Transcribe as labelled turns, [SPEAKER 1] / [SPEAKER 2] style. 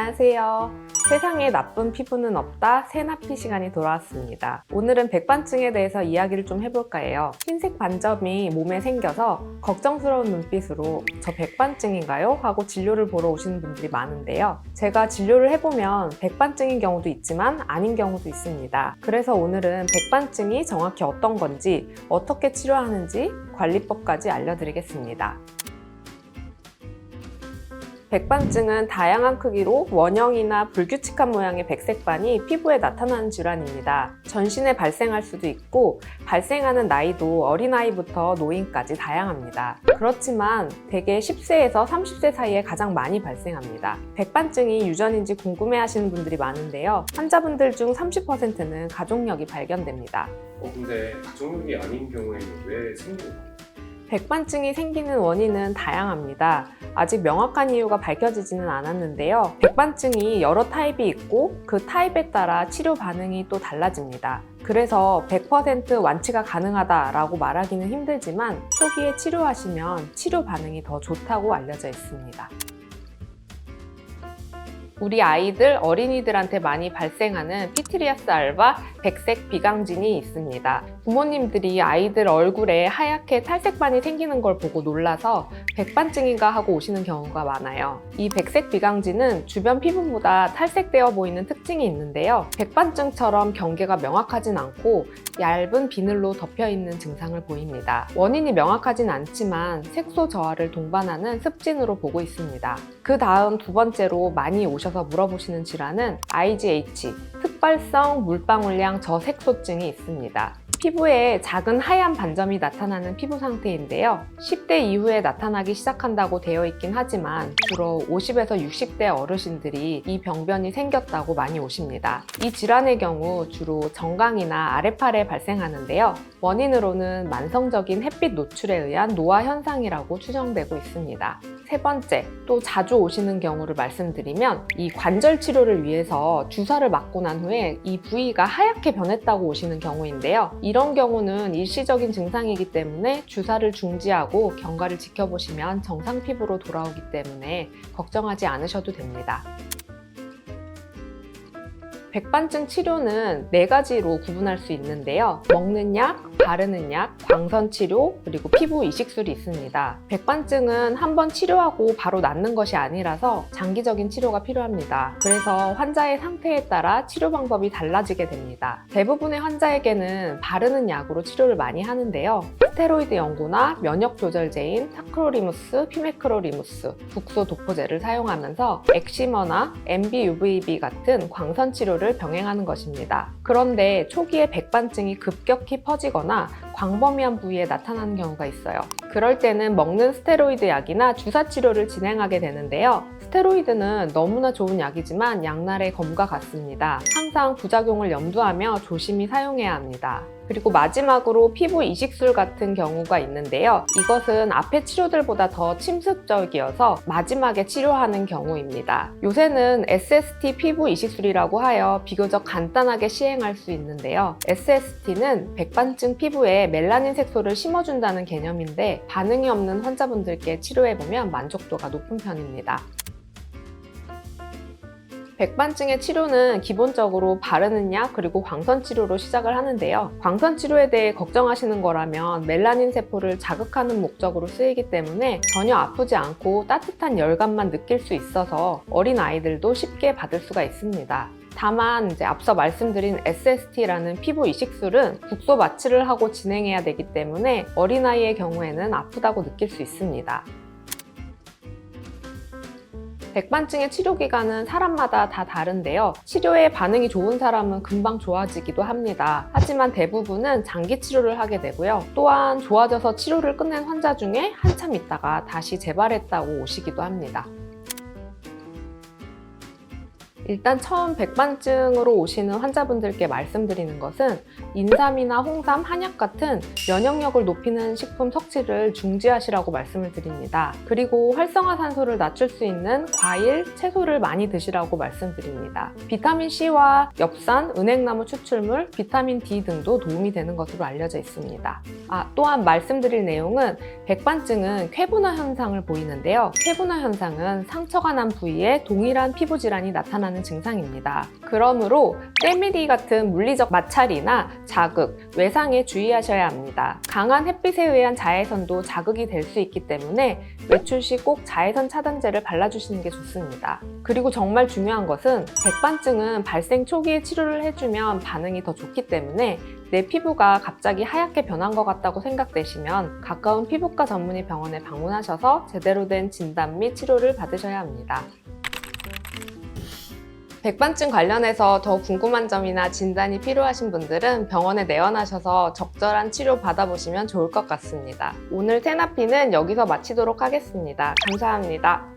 [SPEAKER 1] 안녕하세요. 세상에 나쁜 피부는 없다 새나피 시간이 돌아왔습니다. 오늘은 백반증에 대해서 이야기를 좀 해볼까 해요. 흰색 반점이 몸에 생겨서 걱정스러운 눈빛으로 저 백반증인가요? 하고 진료를 보러 오시는 분들이 많은데요. 제가 진료를 해보면 백반증인 경우도 있지만 아닌 경우도 있습니다. 그래서 오늘은 백반증이 정확히 어떤 건지, 어떻게 치료하는지, 관리법까지 알려드리겠습니다. 백반증은 다양한 크기로 원형이나 불규칙한 모양의 백색반이 피부에 나타나는 질환입니다. 전신에 발생할 수도 있고 발생하는 나이도 어린아이부터 노인까지 다양합니다. 그렇지만 대개 10세에서 30세 사이에 가장 많이 발생합니다. 백반증이 유전인지 궁금해하시는 분들이 많은데요. 환자분들 중 30%는 가족력이 발견됩니다.
[SPEAKER 2] 근데 가족력이 아닌 경우에는 왜 생기나요?
[SPEAKER 1] 백반증이 생기는 원인은 다양합니다. 아직 명확한 이유가 밝혀지지는 않았는데요. 백반증이 여러 타입이 있고 그 타입에 따라 치료 반응이 또 달라집니다. 그래서 100% 완치가 가능하다라고 말하기는 힘들지만 초기에 치료하시면 치료 반응이 더 좋다고 알려져 있습니다. 우리 아이들, 어린이들한테 많이 발생하는 피트리아스 알바 백색 비강진이 있습니다. 부모님들이 아이들 얼굴에 하얗게 탈색반이 생기는 걸 보고 놀라서 백반증인가 하고 오시는 경우가 많아요. 이 백색 비강진은 주변 피부보다 탈색되어 보이는 특징이 있는데요. 백반증처럼 경계가 명확하진 않고 얇은 비늘로 덮여있는 증상을 보입니다. 원인이 명확하진 않지만 색소 저하를 동반하는 습진으로 보고 있습니다. 그 다음 두 번째로 많이 오셔서 물어보시는 질환은 IGH, 흑발성 물방울량 저색소증이 있습니다. 피부에 작은 하얀 반점이 나타나는 피부 상태인데요. 10대 이후에 나타나기 시작한다고 되어 있긴 하지만 주로 50에서 60대 어르신들이 이 병변이 생겼다고 많이 오십니다. 이 질환의 경우 주로 정강이나 아래팔에 발생하는데요. 원인으로는 만성적인 햇빛 노출에 의한 노화 현상이라고 추정되고 있습니다. 세 번째, 또 자주 오시는 경우를 말씀드리면 이 관절 치료를 위해서 주사를 맞고 난 후에 이 부위가 하얗게 변했다고 오시는 경우인데요. 이런 경우는 일시적인 증상이기 때문에 주사를 중지하고 경과를 지켜보시면 정상 피부로 돌아오기 때문에 걱정하지 않으셔도 됩니다. 백반증 치료는 4가지로 구분할 수 있는데요. 먹는 약, 바르는 약, 광선 치료, 그리고 피부 이식술이 있습니다. 백반증은 한번 치료하고 바로 낫는 것이 아니라서 장기적인 치료가 필요합니다. 그래서 환자의 상태에 따라 치료 방법이 달라지게 됩니다. 대부분의 환자에게는 바르는 약으로 치료를 많이 하는데요. 스테로이드 연고나 면역 조절제인 타크로리무스, 피메크로리무스, 국소 도포제를 사용하면서 엑시머나 MB-UVB 같은 광선 치료를 병행하는 것입니다. 그런데 초기에 백반증이 급격히 퍼지거나 광범위한 부위에 나타나는 경우가 있어요. 그럴 때는 먹는 스테로이드 약이나 주사 치료를 진행하게 되는데요. 스테로이드는 너무나 좋은 약이지만 양날의 검과 같습니다. 항상 부작용을 염두하며 조심히 사용해야 합니다. 그리고 마지막으로 피부 이식술 같은 경우가 있는데요. 이것은 앞의 치료들보다 더 침습적이어서 마지막에 치료하는 경우입니다. 요새는 SST 피부 이식술이라고 하여 비교적 간단하게 시행할 수 있는데요. SST는 백반증 피부에 멜라닌 색소를 심어준다는 개념인데 반응이 없는 환자분들께 치료해보면 만족도가 높은 편입니다. 백반증의 치료는 기본적으로 바르는 약 그리고 광선 치료로 시작을 하는데요. 광선 치료에 대해 걱정하시는 거라면 멜라닌 세포를 자극하는 목적으로 쓰이기 때문에 전혀 아프지 않고 따뜻한 열감만 느낄 수 있어서 어린 아이들도 쉽게 받을 수가 있습니다. 다만 앞서 말씀드린 SST라는 피부 이식술은 국소 마취를 하고 진행해야 되기 때문에 어린아이의 경우에는 아프다고 느낄 수 있습니다. 백반증의 치료 기간은 사람마다 다 다른데요. 치료에 반응이 좋은 사람은 금방 좋아지기도 합니다. 하지만 대부분은 장기 치료를 하게 되고요. 또한 좋아져서 치료를 끝낸 환자 중에 한참 있다가 다시 재발했다고 오시기도 합니다. 일단 처음 백반증으로 오시는 환자분들께 말씀드리는 것은 인삼이나 홍삼, 한약 같은 면역력을 높이는 식품 섭취를 중지하시라고 말씀을 드립니다. 그리고 활성화산소를 낮출 수 있는 과일, 채소를 많이 드시라고 말씀드립니다. 비타민C와 엽산, 은행나무 추출물, 비타민 D 등도 도움이 되는 것으로 알려져 있습니다. 또한 말씀드릴 내용은 백반증은 쾌분화 현상을 보이는데요. 쾌분화 현상은 상처가 난 부위에 동일한 피부 질환이 나타나는 증상입니다. 그러므로 때밀이 같은 물리적 마찰이나 자극, 외상에 주의하셔야 합니다. 강한 햇빛에 의한 자외선도 자극이 될 수 있기 때문에 외출 시 꼭 자외선 차단제를 발라주시는 게 좋습니다. 그리고 정말 중요한 것은 백반증은 발생 초기에 치료를 해주면 반응이 더 좋기 때문에 내 피부가 갑자기 하얗게 변한 것 같다고 생각되시면 가까운 피부과 전문의 병원에 방문하셔서 제대로 된 진단 및 치료를 받으셔야 합니다. 백반증 관련해서 더 궁금한 점이나 진단이 필요하신 분들은 병원에 내원하셔서 적절한 치료 받아보시면 좋을 것 같습니다. 오늘 테나피는 여기서 마치도록 하겠습니다. 감사합니다.